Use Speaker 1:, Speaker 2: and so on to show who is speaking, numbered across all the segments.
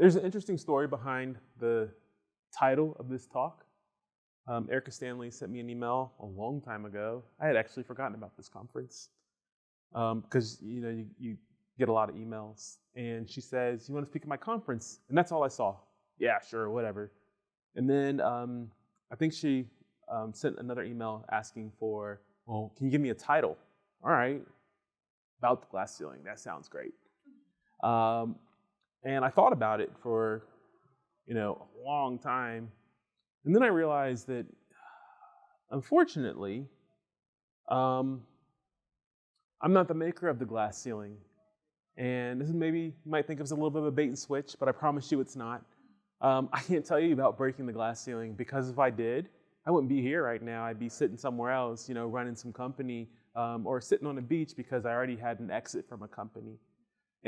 Speaker 1: There's an interesting story behind the title of this talk. Erica Stanley sent me an email a long time ago. I had actually forgotten about this conference because you get a lot of emails. And she says, "You want to speak at my conference?" And that's all I saw. Yeah, sure, whatever. And then I think she sent another email asking for, "Well, can you give me a title?" All right, about the glass ceiling. That sounds great. And I thought about it for, a long time. And then I realized that, unfortunately, I'm not the maker of the glass ceiling. And this is maybe, you might think it was a little bit of a bait and switch, but I promise you it's not. I can't tell you about breaking the glass ceiling, because if I did, I wouldn't be here right now. I'd be sitting somewhere else, running some company, or sitting on a beach because I already had an exit from a company.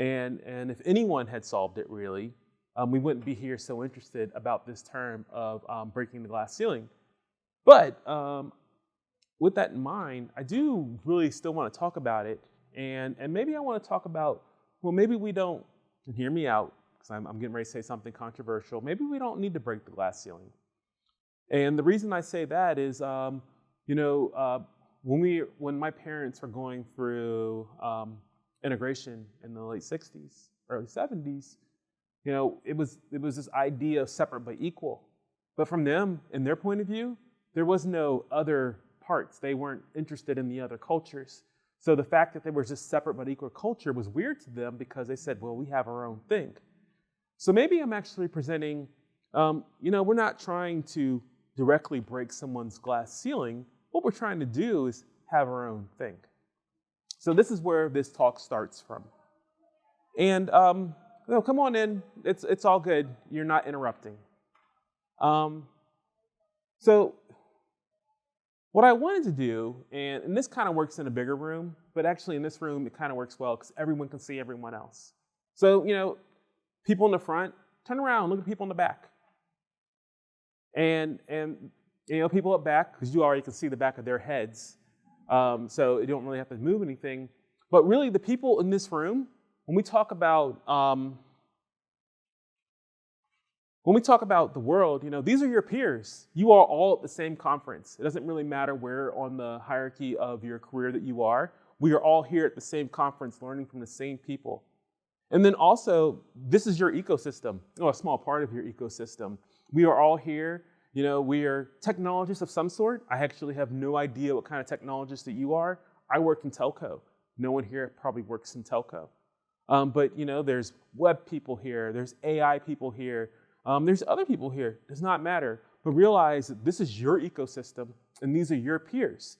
Speaker 1: And if anyone had solved it, really, we wouldn't be here so interested about this term of breaking the glass ceiling. But with that in mind, I do really still want to talk about it. And maybe I want to talk about, well, maybe we don't, and hear me out, because I'm getting ready to say something controversial, maybe we don't need to break the glass ceiling. And the reason I say that is, when my parents were going through integration in the late 60s, early 70s, it was this idea of separate but equal. But from them, in their point of view, there was no other parts. They weren't interested in the other cultures. So the fact that they were just separate but equal culture was weird to them, because they said, well, we have our own thing. So maybe I'm actually presenting, we're not trying to directly break someone's glass ceiling. What we're trying to do is have our own thing. So this is where this talk starts from. And come on in. It's all good. You're not interrupting. So what I wanted to do, and this kind of works in a bigger room, but actually in this room it kind of works well because everyone can see everyone else. So, people in the front, turn around, look at people in the back. And people up back, because you already can see the back of their heads. So you don't really have to move anything. But really, the people in this room, when we talk about the world, these are your peers. You are all at the same conference. It doesn't really matter where on the hierarchy of your career that you are. We are all here at the same conference, learning from the same people. And then also, this is your ecosystem, a small part of your ecosystem. We are all here. We are technologists of some sort. I actually have no idea what kind of technologist that you are. I work in telco. No one here probably works in telco. But there's web people here. There's AI people here. There's other people here. It does not matter. But realize that this is your ecosystem, and these are your peers.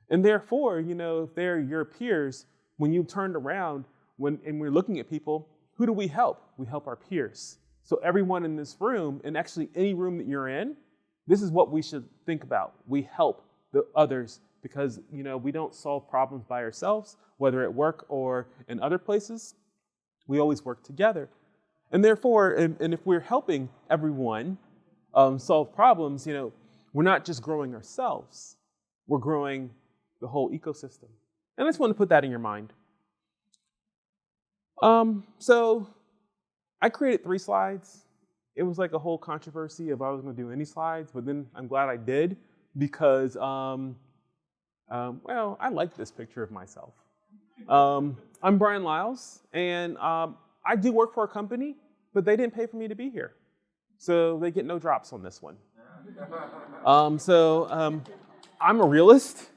Speaker 1: And therefore, if they're your peers, when you turned around, and we're looking at people, who do we help? We help our peers. So everyone in this room, and actually any room that you're in, this is what we should think about. We help the others, because we don't solve problems by ourselves, whether at work or in other places. We always work together. And therefore, and if we're helping everyone solve problems, we're not just growing ourselves, we're growing the whole ecosystem. And I just want to put that in your mind. So I created 3 slides. It was like a whole controversy if I was going to do any slides, but then I'm glad I did, because, I like this picture of myself. I'm Bryan Liles, and I do work for a company, but they didn't pay for me to be here. So they get no drops on this one. I'm a realist.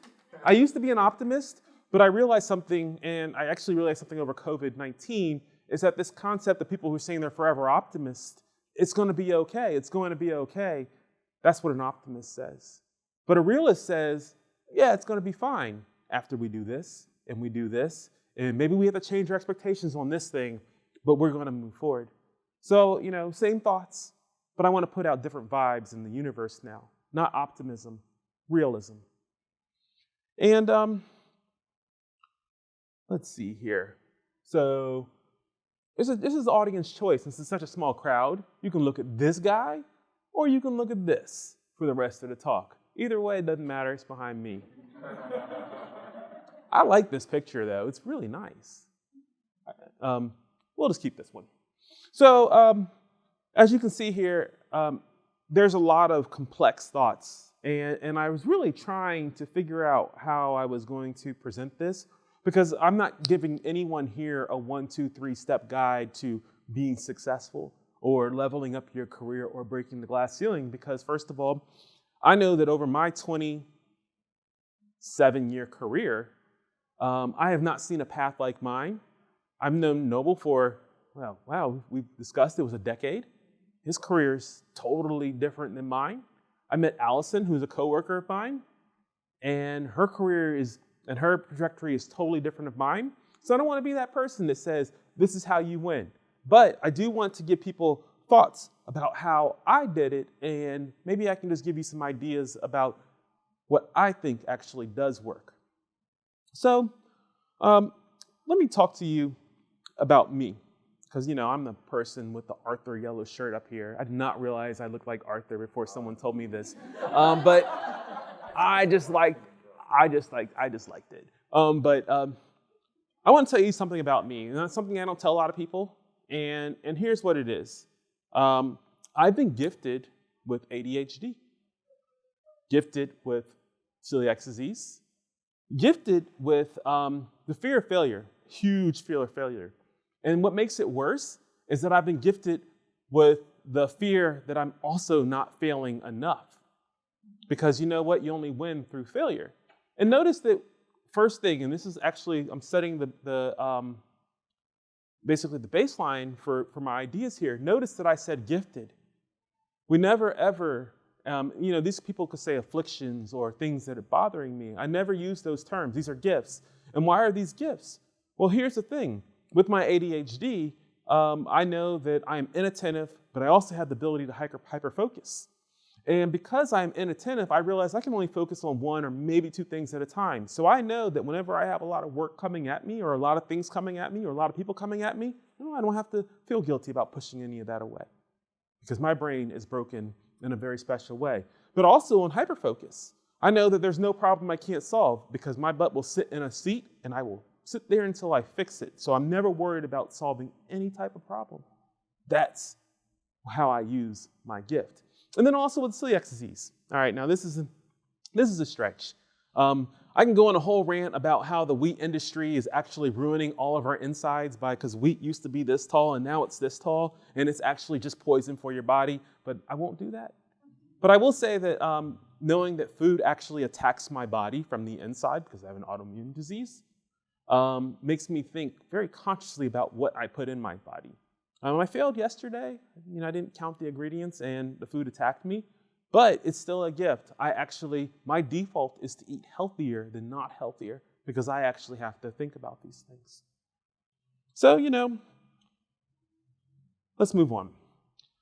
Speaker 1: I used to be an optimist, but I realized something, and I actually realized something over COVID-19, is that this concept of people who are saying they're forever optimists, it's going to be okay. It's going to be okay. That's what an optimist says. But a realist says, yeah, it's going to be fine after we do this, and we do this, and maybe we have to change our expectations on this thing, but we're going to move forward. So, same thoughts, but I want to put out different vibes in the universe now. Not optimism, realism. And let's see here. So this is audience choice. This is such a small crowd. You can look at this guy, or you can look at this for the rest of the talk. Either way, it doesn't matter. It's behind me. I like this picture, though. It's really nice. We'll just keep this one. So As you can see here, there's a lot of complex thoughts. And I was really trying to figure out how I was going to present this, because I'm not giving anyone here a 1, 2, 3 step guide to being successful or leveling up your career or breaking the glass ceiling. Because first of all, I know that over my 27-year career, I have not seen a path like mine. I've known Noble for, we've discussed it was a decade. His career is totally different than mine. I met Allison, who's a coworker of mine, and her career and her trajectory is totally different of mine. So I don't want to be that person that says, this is how you win. But I do want to give people thoughts about how I did it, and maybe I can just give you some ideas about what I think actually does work. So let me talk to you about me, because, I'm the person with the Arthur yellow shirt up here. I did not realize I looked like Arthur before someone told me this, but I just liked it. But I want to tell you something about me, and that's something I don't tell a lot of people. And here's what it is. I've been gifted with ADHD, gifted with celiac disease, gifted with the fear of failure, huge fear of failure. And what makes it worse is that I've been gifted with the fear that I'm also not failing enough. Because you know what? You only win through failure. And notice that first thing, and this is actually, I'm setting basically the baseline for my ideas here. Notice that I said gifted. We never ever, these people could say afflictions or things that are bothering me. I never use those terms. These are gifts. And why are these gifts? Well, here's the thing. With my ADHD, I know that I am inattentive, but I also have the ability to hyper-focus. And because I'm inattentive, I realize I can only focus on 1 or maybe 2 things at a time. So I know that whenever I have a lot of work coming at me, or a lot of things coming at me, or a lot of people coming at me, I don't have to feel guilty about pushing any of that away, because my brain is broken in a very special way. But also on hyper-focus, I know that there's no problem I can't solve, because my butt will sit in a seat and I will sit there until I fix it. So I'm never worried about solving any type of problem. That's how I use my gift. And then also with celiac disease. All right, now this is a stretch. I can go on a whole rant about how the wheat industry is actually ruining all of our insides because wheat used to be this tall and now it's this tall, and it's actually just poison for your body, but I won't do that. But I will say that knowing that food actually attacks my body from the inside, because I have an autoimmune disease, makes me think very consciously about what I put in my body. I failed yesterday. I didn't count the ingredients and the food attacked me, but it's still a gift. My default is to eat healthier than not healthier, because I actually have to think about these things. So, let's move on.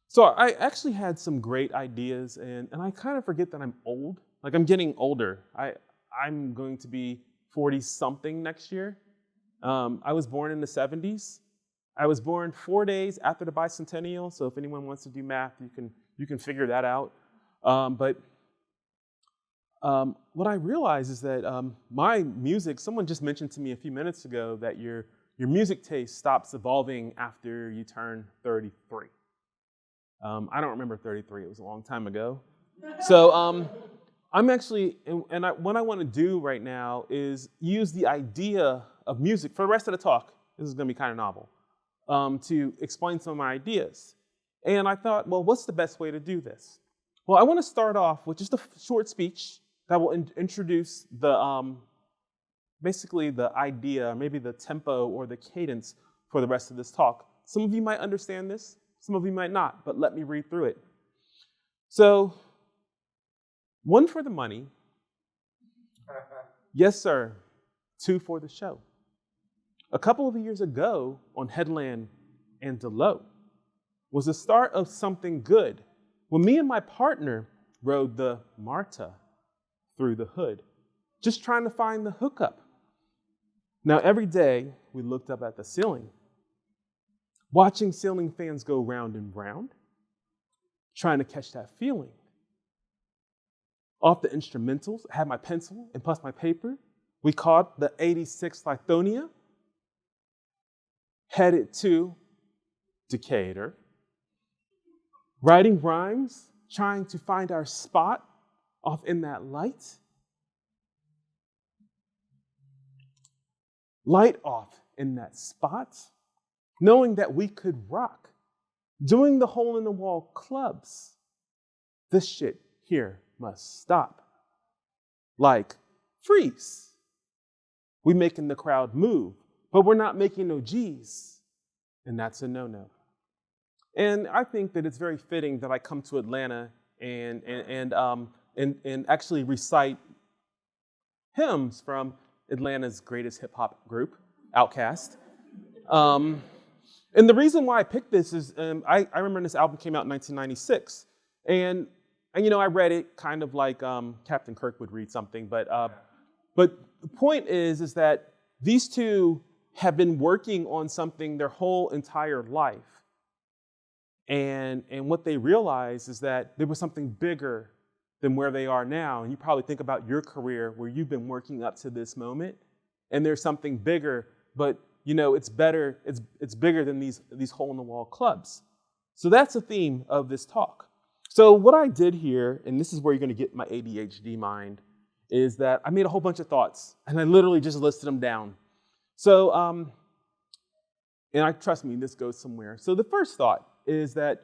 Speaker 1: So I actually had some great ideas, and I kind of forget that I'm old. Like, I'm getting older. I'm going to be 40-something next year. I was born in the 70s. I was born 4 days after the bicentennial, so if anyone wants to do math, you can figure that out. But what I realize is that my music, someone just mentioned to me a few minutes ago that your music taste stops evolving after you turn 33. I don't remember 33, it was a long time ago. So I'm actually, what I want to do right now is use the idea of music for the rest of the talk. This is going to be kind of novel, to explain some of my ideas. And I thought, well, what's the best way to do this? Well, I want to start off with just a short speech that will introduce basically the idea, maybe the tempo or the cadence for the rest of this talk. Some of you might understand this, some of you might not, but let me read through it. So, 1 for the money. Yes, sir. 2 for the show. A couple of years ago on Headland and Deloe was the start of something good when me and my partner rode the Marta through the hood, just trying to find the hookup. Now, every day we looked up at the ceiling, watching ceiling fans go round and round, trying to catch that feeling. Off the instrumentals, I had my pencil and plus my paper. We caught the 86 Lithonia, headed to Decatur. writing rhymes, trying to find our spot off in that light. Light off in that spot, knowing that we could rock, doing the hole-in-the-wall clubs. This shit here must stop. Like, freeze. We making the crowd move, but we're not making no G's, and that's a no-no. And I think that it's very fitting that I come to Atlanta and actually recite hymns from Atlanta's greatest hip hop group, Outcast. And the reason why I picked this is I remember this album came out in 1996, and I read it kind of like Captain Kirk would read something, but the point is that these two have been working on something their whole entire life. And what they realized is that there was something bigger than where they are now. And you probably think about your career where you've been working up to this moment, and there's something bigger, but it's better, it's bigger than these hole-in-the-wall clubs. So that's the theme of this talk. So what I did here, and this is where you're going to get my ADHD mind, is that I made a whole bunch of thoughts, and I literally just listed them down. So, and trust me, this goes somewhere. So the first thought is that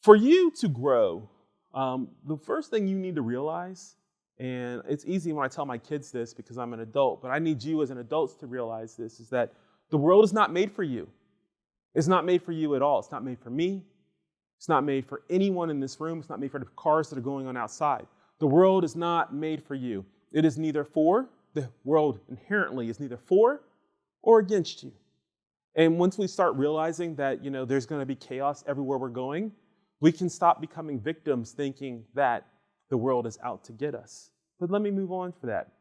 Speaker 1: for you to grow, the first thing you need to realize, and it's easy when I tell my kids this because I'm an adult, but I need you as an adult to realize this, is that the world is not made for you. It's not made for you at all. It's not made for me. It's not made for anyone in this room. It's not made for the cars that are going on outside. The world is not made for you. It is neither for, the world inherently is neither for or against you. And once we start realizing that, there's going to be chaos everywhere we're going, we can stop becoming victims thinking that the world is out to get us. But let me move on for that.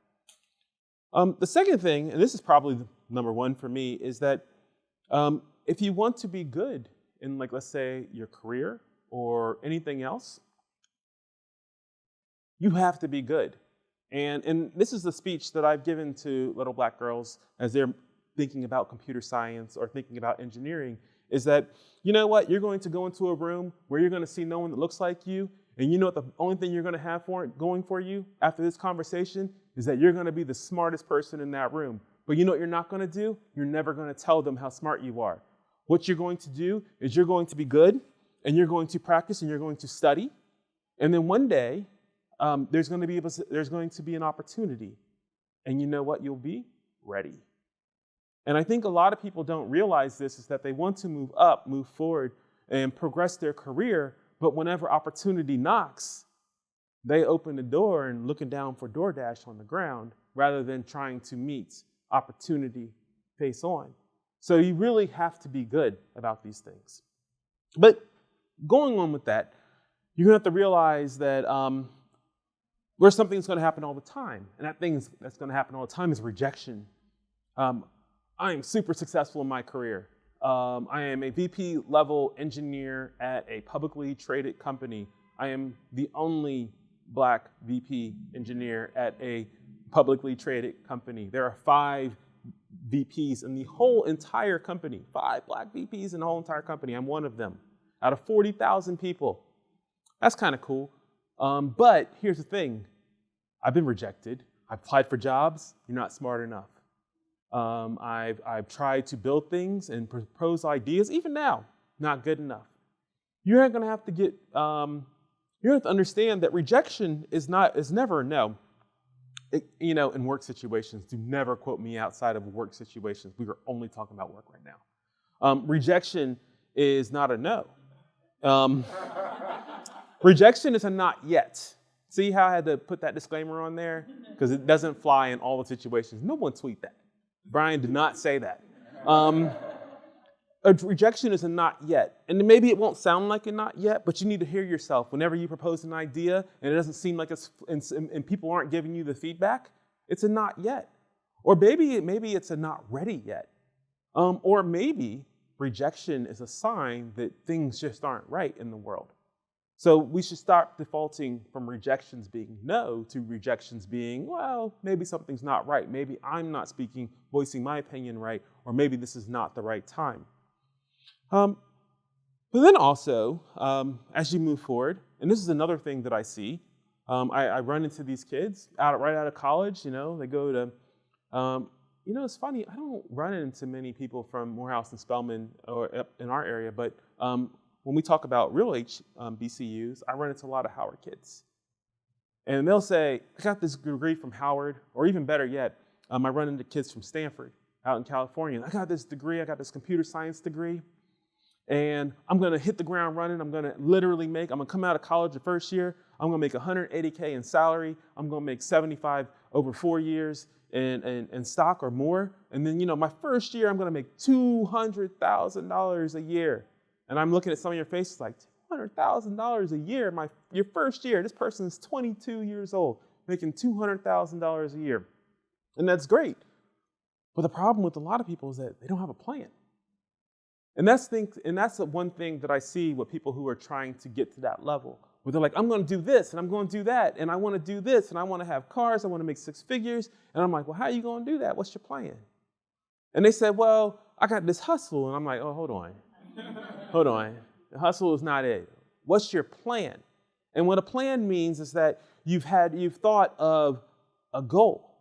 Speaker 1: The second thing, and this is probably number one for me, is that if you want to be good in, let's say, your career or anything else, you have to be good. And this is the speech that I've given to little black girls as they're thinking about computer science or thinking about engineering, is that, what, you're going to go into a room where you're going to see no one that looks like you, and you know what the only thing you're going to have going for you after this conversation is that you're going to be the smartest person in that room. But you know what you're not going to do? You're never going to tell them how smart you are. What you're going to do is you're going to be good, and you're going to practice, and you're going to study, and then one day there's going to be an opportunity, and you know what? You'll be ready. And I think a lot of people don't realize this, is that they want to move up, move forward, and progress their career, but whenever opportunity knocks, they open the door and looking down for DoorDash on the ground rather than trying to meet opportunity face on. So you really have to be good about these things. But going on with that, you're going to have to realize that where something's going to happen all the time, and that thing that's going to happen all the time is rejection. I am super successful in my career. I am a VP level engineer at a publicly traded company. I am the only black VP engineer at a publicly traded company. There are 5 VPs in the whole entire company, 5 black VPs in the whole entire company. I'm one of them out of 40,000 people. That's kind of cool. But here's the thing. I've been rejected. I've applied for jobs. You're not smart enough. I've tried to build things and propose ideas. Even now, not good enough. You're going to have to get. You have to understand that rejection is never a no. In work situations, do never quote me outside of work situations. We are only talking about work right now. Rejection is not a no. Rejection is a not yet. See how I had to put that disclaimer on there? Because it doesn't fly in all the situations. No one tweet that. Bryan did not say that. A rejection is a not yet. And maybe it won't sound like a not yet, but you need to hear yourself. Whenever you propose an idea and it doesn't seem like it's, and people aren't giving you the feedback, it's a not yet. Or maybe it's a not ready yet. Or maybe rejection is a sign that things just aren't right in the world. So we should start defaulting from rejections being no to rejections being, well, maybe something's not right. Maybe I'm not voicing my opinion right, or maybe this is not the right time. But then also, as you move forward, and this is another thing that I see, I run into these kids right out of college, they go to, it's funny, I don't run into many people from Morehouse and Spelman or in our area, but when we talk about real BCUs, I run into a lot of Howard kids. And they'll say, I got this degree from Howard, or even better yet, I run into kids from Stanford out in California. I got this degree, I got this computer science degree, and I'm gonna hit the ground running. I'm gonna come out of college the first year, I'm gonna make $180K in salary, I'm gonna make 75 over 4 years in stock or more. And then, my first year, I'm gonna make $200,000 a year. And I'm looking at some of your faces like, $200,000 a year, your first year. This person is 22 years old, making $200,000 a year. And that's great. But the problem with a lot of people is that they don't have a plan. And that's the one thing that I see with people who are trying to get to that level, where they're like, I'm going to do this, and I'm going to do that, and I want to do this, and I want to have cars, I want to make 6 figures. And I'm like, well, how are you going to do that? What's your plan? And they said, well, I got this hustle. And I'm like, oh, hold on. Hold on. The hustle is not it. What's your plan? And what a plan means is that you've thought of a goal.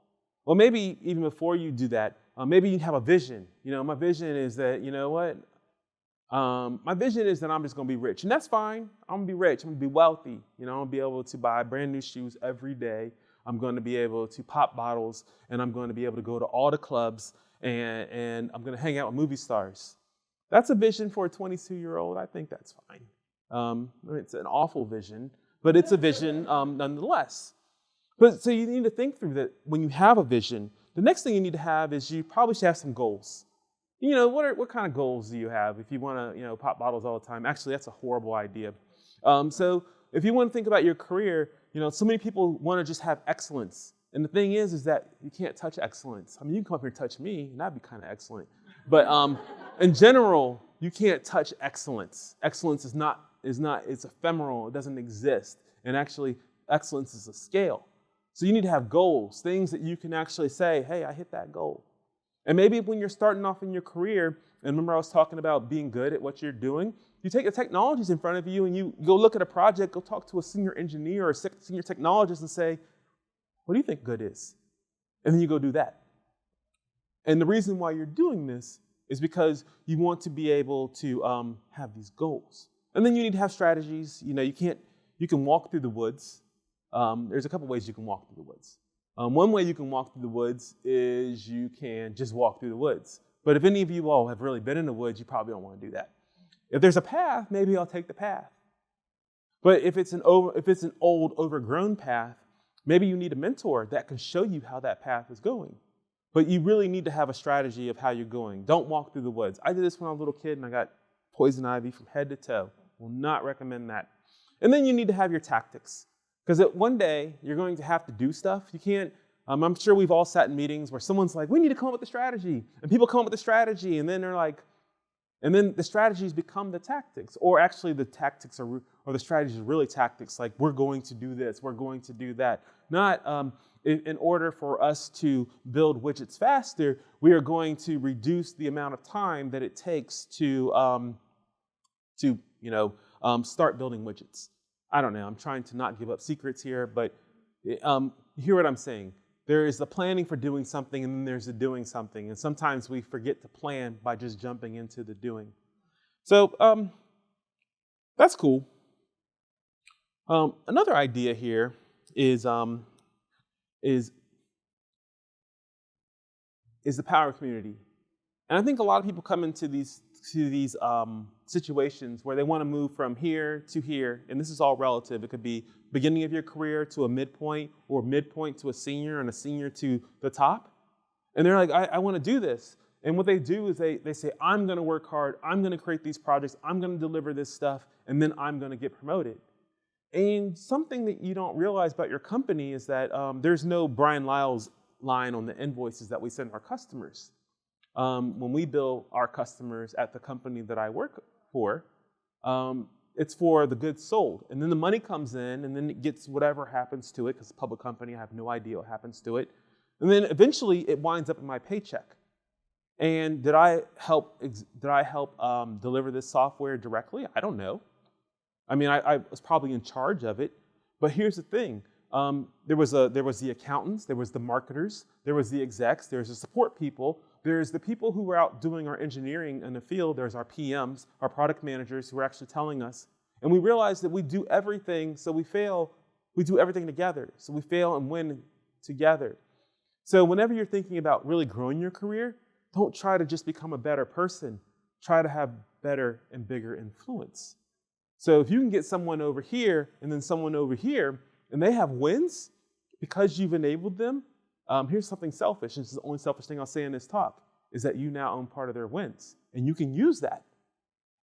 Speaker 1: Well, maybe even before you do that, maybe you have a vision. My vision is that, my vision is that I'm just going to be rich. And that's fine. I'm going to be rich. I'm going to be wealthy. I'm going to be able to buy brand new shoes every day. I'm going to be able to pop bottles, and I'm going to be able to go to all the clubs, and I'm going to hang out with movie stars. That's a vision for a 22-year-old. I think that's fine. It's an awful vision, but it's a vision nonetheless. But so you need to think through that when you have a vision. The next thing you need to have is you probably should have some goals. What kind of goals do you have if you want to, pop bottles all the time? Actually, that's a horrible idea. So if you want to think about your career, so many people want to just have excellence. And the thing is that you can't touch excellence. I mean, you can come up here and touch me, and that'd be kind of excellent. But in general, you can't touch excellence. Excellence it's ephemeral, it doesn't exist. And actually, excellence is a scale. So you need to have goals, things that you can actually say, hey, I hit that goal. And maybe when you're starting off in your career, and remember I was talking about being good at what you're doing, you take the technologies in front of you and you go look at a project, go talk to a senior engineer or a senior technologist and say, what do you think good is? And then you go do that. And the reason why you're doing this is because you want to be able to have these goals. And then you need to have strategies. You can walk through the woods. There's a couple ways you can walk through the woods. One way you can walk through the woods is you can just walk through the woods. But if any of you all have really been in the woods, you probably don't want to do that. If there's a path, maybe I'll take the path. But if it's an old, overgrown path, maybe you need a mentor that can show you how that path is going. But you really need to have a strategy of how you're going. Don't walk through the woods. I did this when I was a little kid and I got poison ivy from head to toe. Will not recommend that. And then you need to have your tactics. Because one day you're going to have to do stuff. You can't, I'm sure we've all sat in meetings where someone's like, we need to come up with a strategy. And people come up with a strategy and then they're like, and then the strategies become the tactics. Or actually the tactics or the strategies are really tactics, like we're going to do this, we're going to do that. Not in order for us to build widgets faster, we are going to reduce the amount of time that it takes to start building widgets. I don't know, I'm trying to not give up secrets here, but you hear what I'm saying. There is the planning for doing something, and then there's the doing something. And sometimes we forget to plan by just jumping into the doing. So that's cool. Another idea here is the power of community. And I think a lot of people come into these situations where they want to move from here to here, and this is all relative. It could be beginning of your career to a midpoint, or midpoint to a senior, and a senior to the top. And they're like, I want to do this. And what they do is they say, I'm going to work hard, I'm going to create these projects, I'm going to deliver this stuff, and then I'm going to get promoted. And something that you don't realize about your company is that there's no Bryan Liles line on the invoices that we send our customers. When we bill our customers at the company that I work for, it's for the goods sold. And then the money comes in, and then it gets whatever happens to it, because it's a public company, I have no idea what happens to it. And then eventually it winds up in my paycheck. And did I help deliver this software directly? I don't know. I mean, I was probably in charge of it. But here's the thing. There was the accountants, there was the marketers, there was the execs, there's the support people, there's the people who were out doing our engineering in the field, there's our PMs, our product managers who were actually telling us. And we realized that we do everything, so we fail. We do everything together, so we fail and win together. So whenever you're thinking about really growing your career, don't try to just become a better person. Try to have better and bigger influence. So if you can get someone over here and then someone over here, and they have wins because you've enabled them, here's something selfish. This is the only selfish thing I'll say in this talk, is that you now own part of their wins. And you can use that.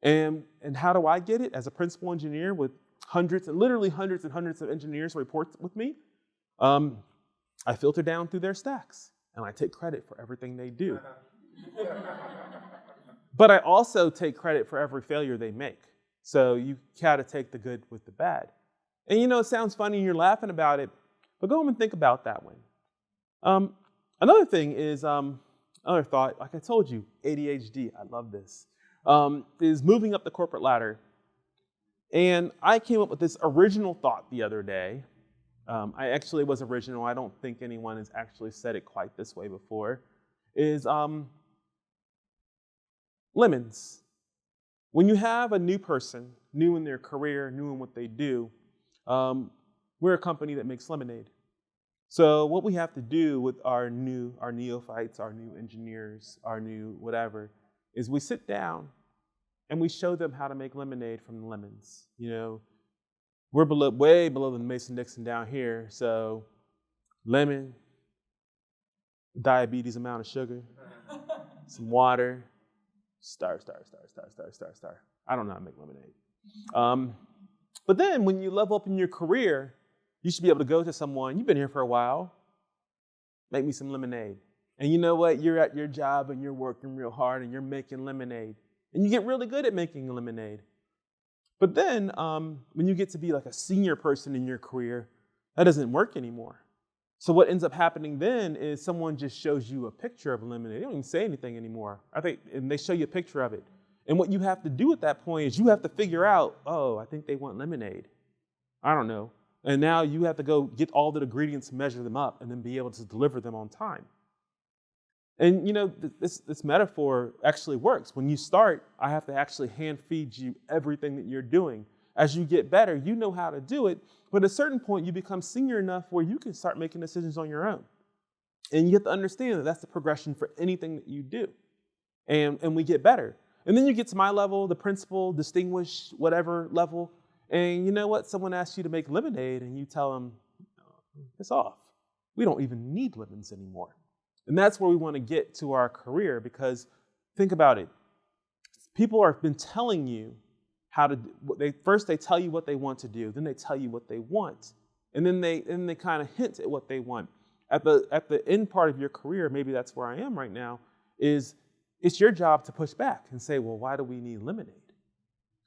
Speaker 1: And how do I get it? As a principal engineer with literally hundreds and hundreds of engineers report with me, I filter down through their stacks, and I take credit for everything they do. But I also take credit for every failure they make. So you gotta take the good with the bad. And it sounds funny and you're laughing about it, but go home and think about that one. Another thing is, another thought, like I told you, ADHD, I love this, is moving up the corporate ladder. And I came up with this original thought the other day. I actually was original. I don't think anyone has actually said it quite this way before, is lemons. When you have a new person, new in their career, new in what they do, we're a company that makes lemonade. So what we have to do with our neophytes, our new engineers, our new whatever, is we sit down and we show them how to make lemonade from the lemons. We're way below the Mason-Dixon down here. So lemon, diabetes amount of sugar, some water, star. I don't know how to make lemonade. But then when you level up in your career, you should be able to go to someone, you've been here for a while, make me some lemonade. And you know what? You're at your job and you're working real hard and you're making lemonade. And you get really good at making lemonade. But then when you get to be like a senior person in your career, that doesn't work anymore. So what ends up happening then is someone just shows you a picture of a lemonade. They don't even say anything anymore. And they show you a picture of it. And what you have to do at that point is you have to figure out, oh, I think they want lemonade. I don't know. And now you have to go get all the ingredients, measure them up, and then be able to deliver them on time. And this metaphor actually works. When you start, I have to actually hand feed you everything that you're doing. As you get better, you know how to do it. But at a certain point, you become senior enough where you can start making decisions on your own. And you have to understand that that's the progression for anything that you do. And we get better. And then you get to my level, the principal, distinguished, whatever level. And you know what? Someone asks you to make lemonade and you tell them, it's off. We don't even need lemons anymore. And that's where we want to get to our career, because think about it. People have been telling you how to, first they tell you what they want to do, then they tell you what they want. And then they kind of hint at what they want. At the end part of your career, maybe that's where I am right now, is it's your job to push back and say, well, why do we need lemonade?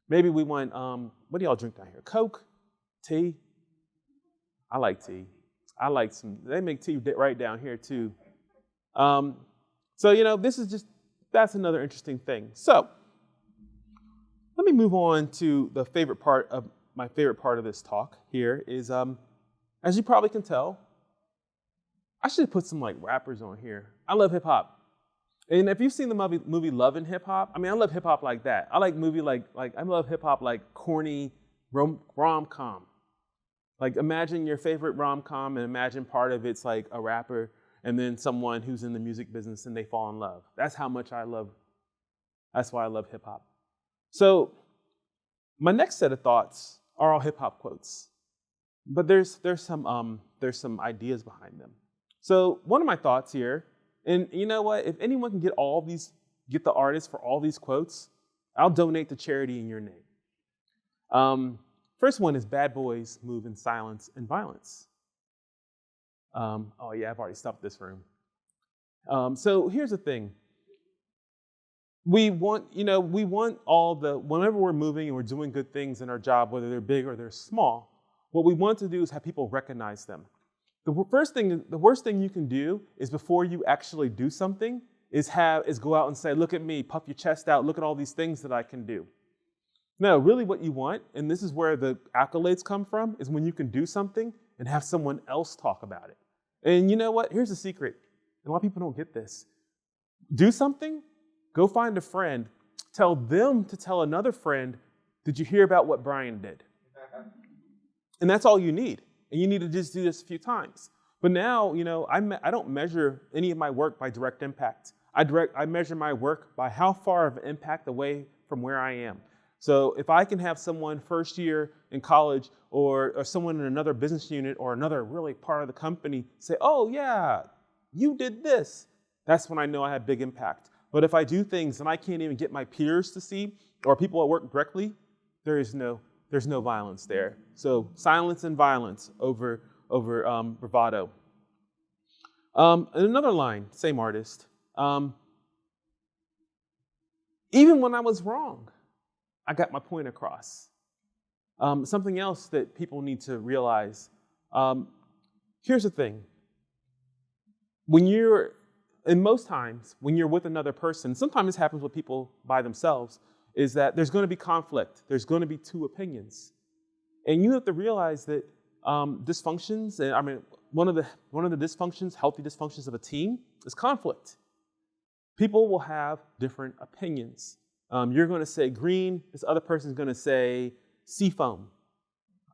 Speaker 1: Maybe we want, what do y'all drink down here? Coke? Tea? I like tea. I like they make tea right down here too. So, that's another interesting thing. So let me move on to my favorite part of this talk here is, as you probably can tell, I should put some rappers on here. I love hip hop. And if you've seen the movie Love and Hip Hop, I love hip hop like that. I like movie I love hip hop like corny rom-com. Imagine your favorite rom-com and imagine part of it's like a rapper and then someone who's in the music business and they fall in love. That's how much that's why I love hip hop. So my next set of thoughts are all hip hop quotes, but there's some ideas behind them. So one of my thoughts here, and you know what? If anyone can get the artists for all these quotes, I'll donate to charity in your name. First one is bad boys move in silence and violence. Oh yeah, I've already stuffed this room. So here's the thing. We want whenever we're moving and we're doing good things in our job, whether they're big or they're small, what we want to do is have people recognize them. The worst thing you can do is before you actually do something is go out and say, look at me, puff your chest out, look at all these things that I can do. No, really what you want, and this is where the accolades come from, is when you can do something and have someone else talk about it. And you know what? Here's a secret. And a lot of people don't get this. Do something, go find a friend, tell them to tell another friend, did you hear about what Bryan did? And that's all you need. And you need to just do this a few times. But now, I don't measure any of my work by direct impact. I measure my work by how far of an impact away from where I am. So if I can have someone first year in college or someone in another business unit or another really part of the company say, oh yeah, you did this, that's when I know I have big impact. But if I do things and I can't even get my peers to see or people at work directly, there's no violence there. So silence and violence over bravado. And another line, same artist. Even when I was wrong, I got my point across. Something else that people need to realize. Here's the thing. Most times, when you're with another person, sometimes this happens with people by themselves, is that there's going to be conflict. There's going to be two opinions. And you have to realize that dysfunctions, one of the dysfunctions, healthy dysfunctions of a team is conflict. People will have different opinions. You're going to say green, this other person's going to say seafoam.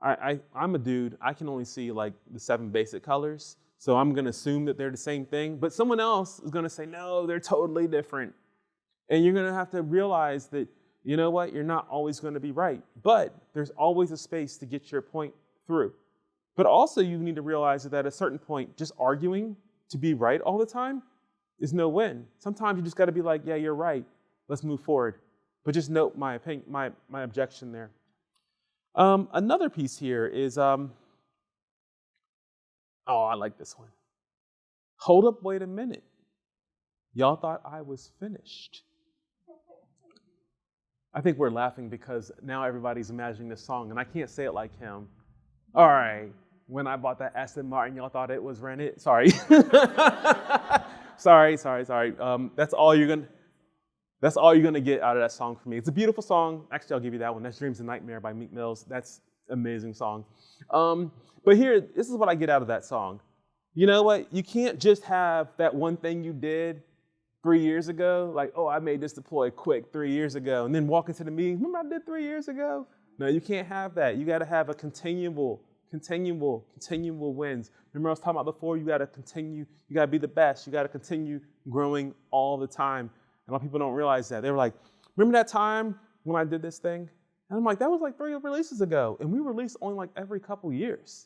Speaker 1: I'm a dude, I can only see like the 7 basic colors, so I'm going to assume that they're the same thing, but someone else is going to say, no, they're totally different. And you're going to have to realize that, you know what, you're not always going to be right, but there's always a space to get your point through. But also you need to realize that at a certain point, just arguing to be right all the time is no win. Sometimes you just got to be like, yeah, you're right. Let's move forward. But just note my opinion, my objection there. Another piece here is, I like this one. Hold up, wait a minute. Y'all thought I was finished. I think we're laughing because now everybody's imagining this song, and I can't say it like him. All right, when I bought that Aston Martin, y'all thought it was rented. Sorry. sorry. That's all you're gonna get out of that song for me. It's a beautiful song. Actually, I'll give you that one. That's Dreams and Nightmare by Meek Mills. That's an amazing song. But here, this is what I get out of that song. You know what? You can't just have that one thing you did 3 years ago, like, oh, I made this deploy quick 3 years ago, and then walk into the meeting, remember I did 3 years ago? No, you can't have that. You got to have a continual wins. Remember I was talking about before, you got to continue, you got to be the best. You got to continue growing all the time. And a lot of people don't realize that. They were like, remember that time when I did this thing? And I'm like, that was like 3 releases ago. And we release only like every couple years.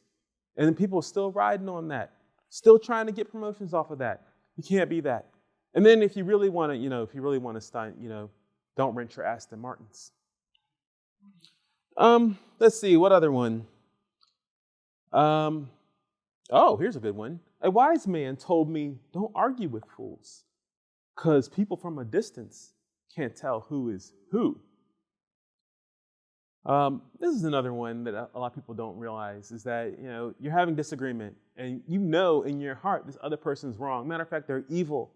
Speaker 1: And then people are still riding on that, still trying to get promotions off of that. You can't be that. And then if you really want to, stunt, don't rent your Aston Martins. Let's see, what other one? Here's a good one. A wise man told me, don't argue with fools, because people from a distance can't tell who is who. This is another one that a lot of people don't realize, is that, you're having disagreement, and in your heart this other person's wrong. Matter of fact, they're evil.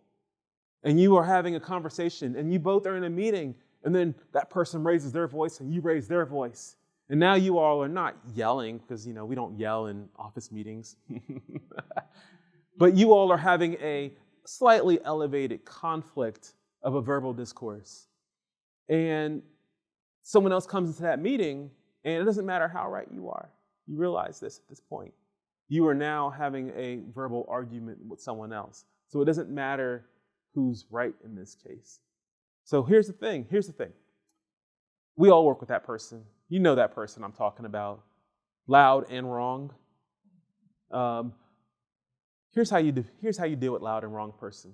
Speaker 1: And you are having a conversation, and you both are in a meeting, and then that person raises their voice, and you raise their voice. And now you all are not yelling, because, we don't yell in office meetings. But you all are having a slightly elevated conflict of a verbal discourse. And someone else comes into that meeting, and it doesn't matter how right you are. You realize this at this point. You are now having a verbal argument with someone else. So it doesn't matter who's right in this case. So here's the thing. We all work with that person. You know that person I'm talking about. Loud and wrong. Here's how you deal with loud and wrong person.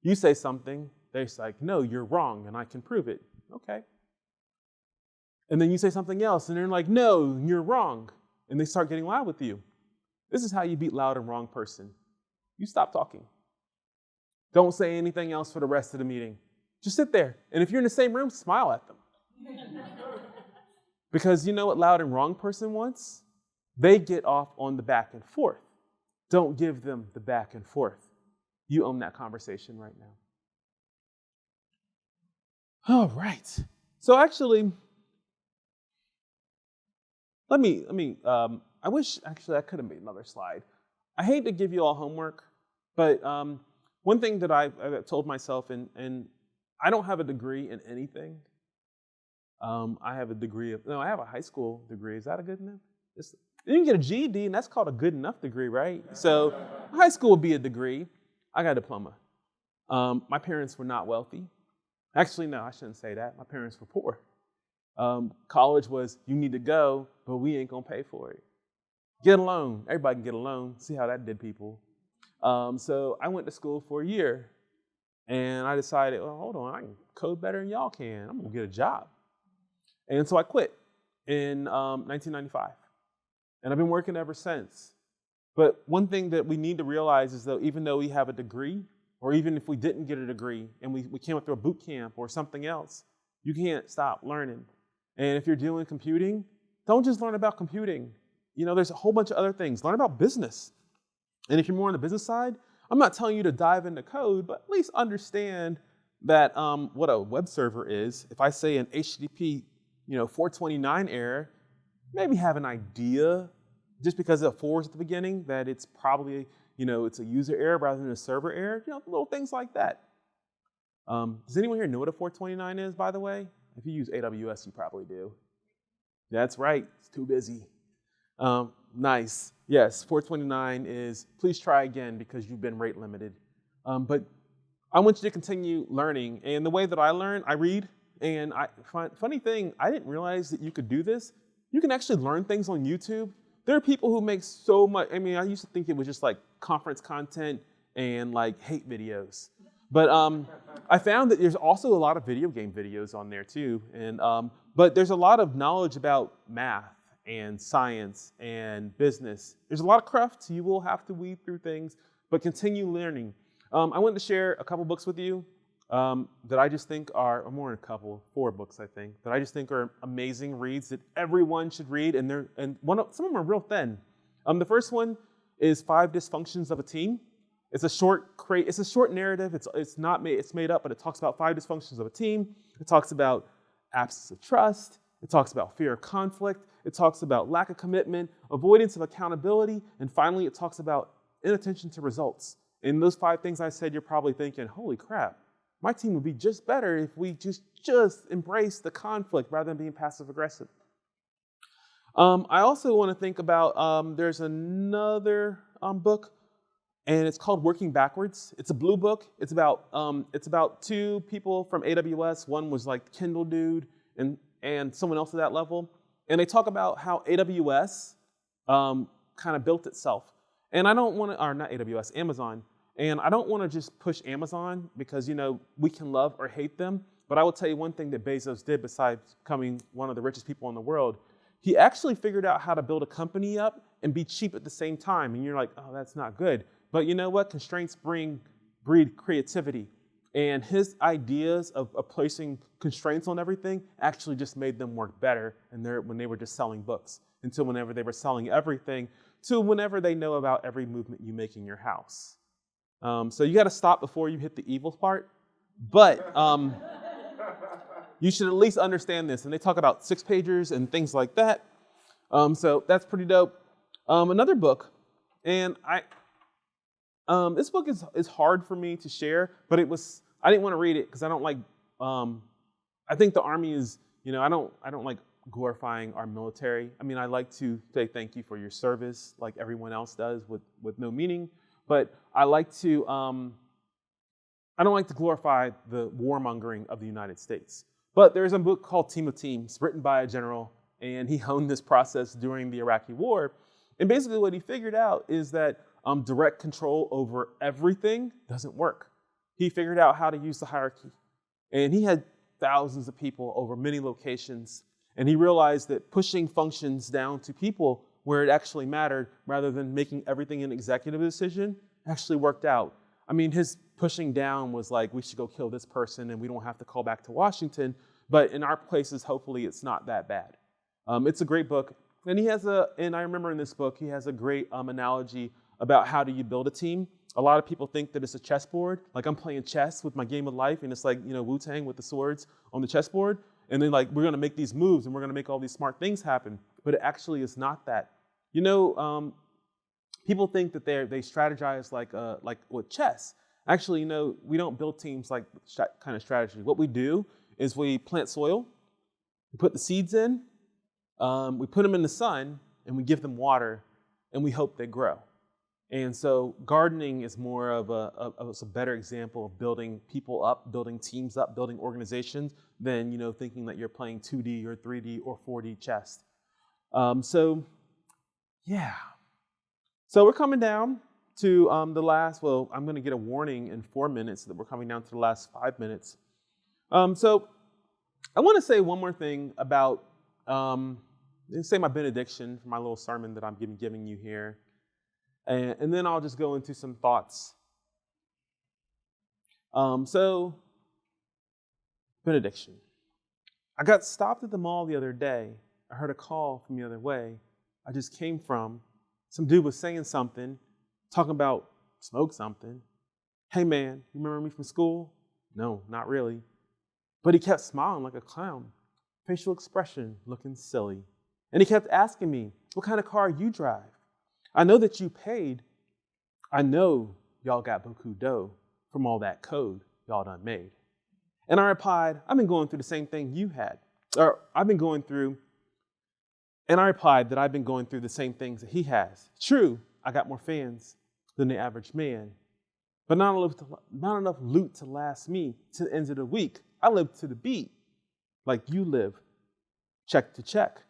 Speaker 1: You say something, they're like, no, you're wrong, and I can prove it. Okay. And then you say something else, and they're like, no, you're wrong. And they start getting loud with you. This is how you beat loud and wrong person. You stop talking. Don't say anything else for the rest of the meeting. Just sit there. And if you're in the same room, smile at them. Because you know what loud and wrong person wants? They get off on the back and forth. Don't give them the back and forth. You own that conversation right now. All right. So actually, I wish actually I could have made another slide. I hate to give you all homework, but one thing that I've told myself, and I don't have a degree in anything. I have I have a high school degree. Is that a good enough? You can get a GED, and that's called a good enough degree, right? So high school would be a degree. I got a diploma. My parents were not wealthy. Actually, no, I shouldn't say that. My parents were poor. College was, you need to go, but we ain't gonna pay for it. Get a loan. Everybody can get a loan. See how that did people. So I went to school for a year, and I decided, well, hold on, I can code better than y'all can. I'm gonna get a job. And so I quit in 1995, and I've been working ever since. But one thing that we need to realize is that even though we have a degree, or even if we didn't get a degree and we came through a boot camp or something else, you can't stop learning. And if you're doing computing, don't just learn about computing. You know, there's a whole bunch of other things. Learn about business. And if you're more on the business side, I'm not telling you to dive into code, but at least understand that what a web server is. If I say an HTTP 429 error, maybe have an idea, just because of 4s at the beginning, that it's probably, it's a user error rather than a server error, little things like that. Does anyone here know what a 429 is, by the way? If you use AWS, you probably do. That's right, it's too busy. Nice. Yes, 429 is please try again because you've been rate limited. But I want you to continue learning. And the way that I learn, I read. And funny thing, I didn't realize that you could do this. You can actually learn things on YouTube. There are people who make so much. I mean, I used to think it was just like conference content and like hate videos. But I found that there's also a lot of video game videos on there too. And but there's a lot of knowledge about math and science and business. There's a lot of craft. You will have to weed through things, but continue learning. I wanted to share a couple books with you that I just think are, or more than a couple, 4 books I think, that I just think are amazing reads that everyone should read, and some of them are real thin. The first one is 5 Dysfunctions of a Team. It's a short narrative. It's made up, but it talks about 5 dysfunctions of a team. It talks about absence of trust. It talks about fear of conflict. It talks about lack of commitment, avoidance of accountability, and finally, it talks about inattention to results. In those 5 things I said, you're probably thinking, holy crap, my team would be just better if we just embrace the conflict rather than being passive aggressive. I also want to think about, there's another book, and it's called Working Backwards. It's a blue book. It's about 2 people from AWS. One was like Kindle dude, and someone else at that level. And they talk about how AWS kind of built itself. And I don't want to, or not AWS, Amazon. And I don't want to just push Amazon because, we can love or hate them. But I will tell you one thing that Bezos did besides becoming one of the richest people in the world. He actually figured out how to build a company up and be cheap at the same time. And you're like, oh, that's not good. But you know what? Constraints breed creativity. And his ideas of placing constraints on everything actually just made them work better when they were just selling books, until whenever they were selling everything, to whenever they know about every movement you make in your house. So you got to stop before you hit the evil part. But you should at least understand this. And they talk about 6-pagers and things like that. So that's pretty dope. Another book, and this book is hard for me to share, but I didn't want to read it because I don't like, I think the Army is, I don't like glorifying our military. I mean, I like to say thank you for your service like everyone else does with no meaning, but I don't like to glorify the warmongering of the United States. But there's a book called Team of Teams written by a general, and he honed this process during the Iraqi war. And basically what he figured out is that direct control over everything doesn't work. He figured out how to use the hierarchy. And he had thousands of people over many locations. And he realized that pushing functions down to people where it actually mattered, rather than making everything an executive decision, actually worked out. I mean, his pushing down was like, we should go kill this person and we don't have to call back to Washington. But in our places, hopefully it's not that bad. It's a great book. And I remember in this book, he has a great analogy about how do you build a team. a lot of people think that it's a chessboard. Like I'm playing chess with my game of life, and it's like, Wu-Tang with the swords on the chessboard. And then like, we're gonna make these moves and we're gonna make all these smart things happen. But it actually is not that. People think that they strategize like with chess. Actually, we don't build teams like that kind of strategy. What we do is we plant soil, we put the seeds in, we put them in the sun, and we give them water, and we hope they grow. And so gardening is more of a better example of building people up, building teams up, building organizations than, thinking that you're playing 2D or 3D or 4D chess. So we're coming down to the last, I'm going to get a warning in 4 minutes that we're coming down to the last 5 minutes. So I want to say one more thing about, say my benediction for my little sermon that I'm giving you here. And then I'll just go into some thoughts. So, benediction. I got stopped at the mall the other day. I heard a call from the other way I just came from. Some dude was saying something, talking about smoke something. Hey man, you remember me from school? No, not really. But he kept smiling like a clown, facial expression looking silly. And he kept asking me, what kind of car you drive? I know that you paid. I know y'all got beaucoup dough from all that code y'all done made. And I replied, I've been going through the same thing you had. And I replied that I've been going through the same things that he has. True, I got more fans than the average man, but not enough loot to last me to the end of the week. I live to the beat like you live, check to check.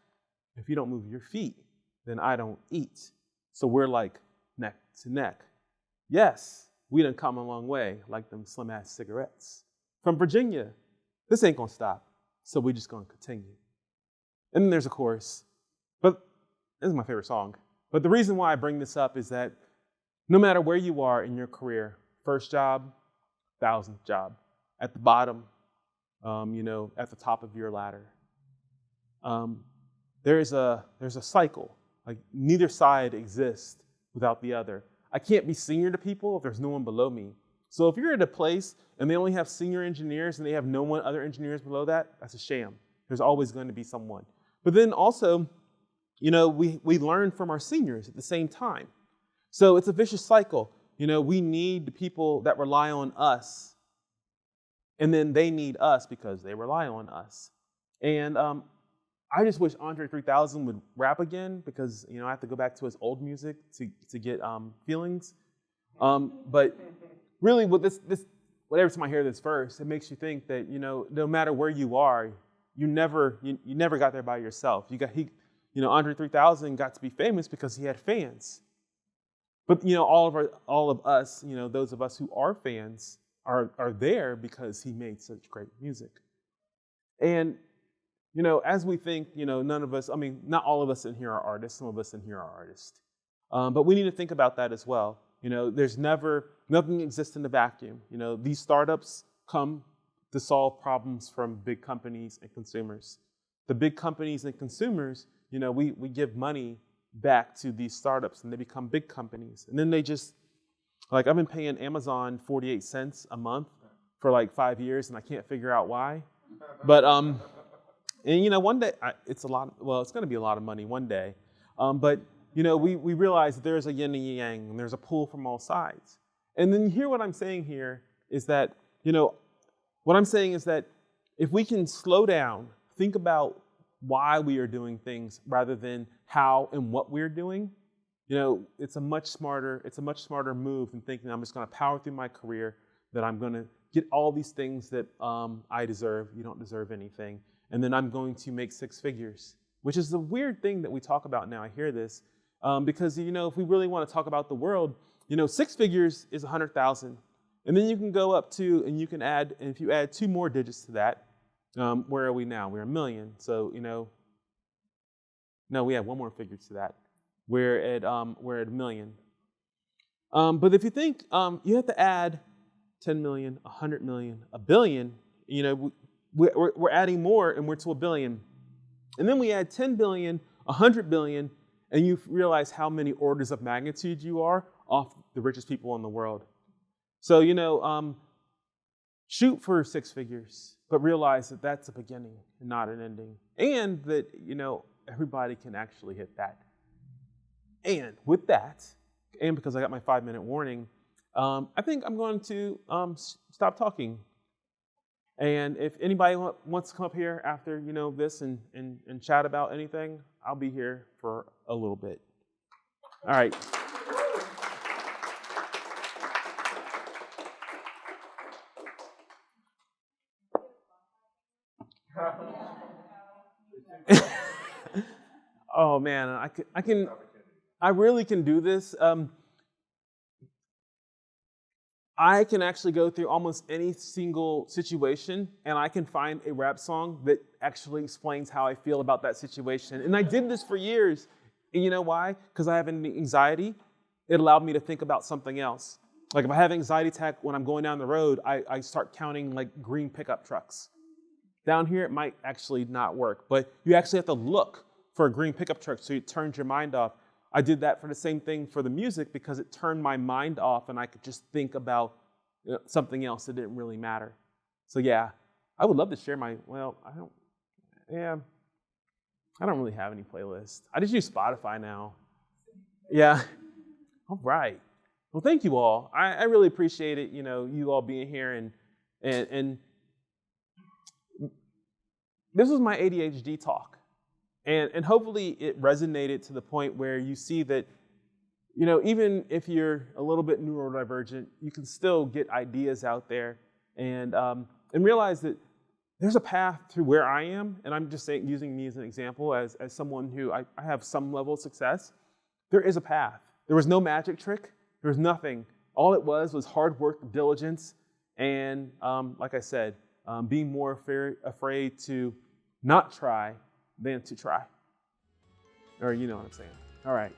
Speaker 1: If you don't move your feet, then I don't eat. So we're like neck to neck. Yes, we done come a long way, like them slim ass cigarettes. From Virginia, this ain't gonna stop, so we just gonna continue. And then there's a chorus, but this is my favorite song. But the reason why I bring this up is that no matter where you are in your career, first job, 1,000th job, at the bottom, at the top of your ladder, there's a cycle. Like neither side exists without the other. I can't be senior to people if there's no one below me. So if you're at a place and they only have senior engineers and they have no one other engineers below that, that's a sham. There's always going to be someone. But then also, we learn from our seniors at the same time. So it's a vicious cycle. We need the people that rely on us, and then they need us because they rely on us. And I just wish Andre 3000 would rap again because, I have to go back to his old music to get feelings. But really, with this, every time I hear this verse, it makes you think that, no matter where you are, you never got there by yourself. Andre 3000 got to be famous because he had fans. But, all of us, those of us who are fans are there because he made such great music. And as we think, none of us, not all of us in here are artists. Some of us in here are artists. But we need to think about that as well. Nothing exists in a vacuum. These startups come to solve problems from big companies and consumers. The big companies and consumers, we give money back to these startups and they become big companies. And then they just, I've been paying Amazon 48 cents a month for 5 years and I can't figure out why. But, and one day, it's going to be a lot of money one day. But, we realize that there's a yin and yang and there's a pull from all sides. And then here what I'm saying here is that, what I'm saying is that if we can slow down, think about why we are doing things rather than how and what we're doing, it's a much smarter move than thinking I'm just going to power through my career, that I'm going to get all these things that I deserve. You don't deserve anything. And then I'm going to make 6 figures, which is the weird thing that we talk about now. I hear this because, if we really want to talk about the world, 6 figures is 100,000. And then you can go up to, and you can add, and if you add 2 more digits to that, where are we now? We're 1 million. So, no, we have 1 more figure to that. We're at 1 million. But if you think, you have to add 10 million, 100 million, 1 billion, we're adding more and we're to 1 billion. And then we add 10 billion, 100 billion, and you realize how many orders of magnitude you are. off the richest people in the world. So, shoot for 6 figures, but realize that that's a beginning and not an ending. And that, everybody can actually hit that. And with that, and because I got my 5-minute warning, I think I'm going to stop talking. And if anybody wants to come up here after, this and chat about anything, I'll be here for a little bit. All right. Oh man, I really can do this. I can actually go through almost any single situation and I can find a rap song that actually explains how I feel about that situation. And I did this for years. And you know why? Because I have an anxiety. It allowed me to think about something else. Like if I have an anxiety attack when I'm going down the road, I start counting like green pickup trucks. Down here, it might actually not work, but you actually have to look for a green pickup truck so it turns your mind off. I did that for the same thing for the music because it turned my mind off and I could just think about something else that didn't really matter. So yeah, I would love to share I don't really have any playlists. I just use Spotify now. Yeah. All right. Well, thank you all. I really appreciate it, you all being here and this was my ADHD talk. And hopefully it resonated to the point where you see that, even if you're a little bit neurodivergent, you can still get ideas out there and realize that there's a path through where I am. And I'm just using me as an example as someone who I have some level of success. There is a path. There was no magic trick. There was nothing. All it was hard work, diligence, and like I said, being more afraid to not try than to try. Or you know what I'm saying. All right.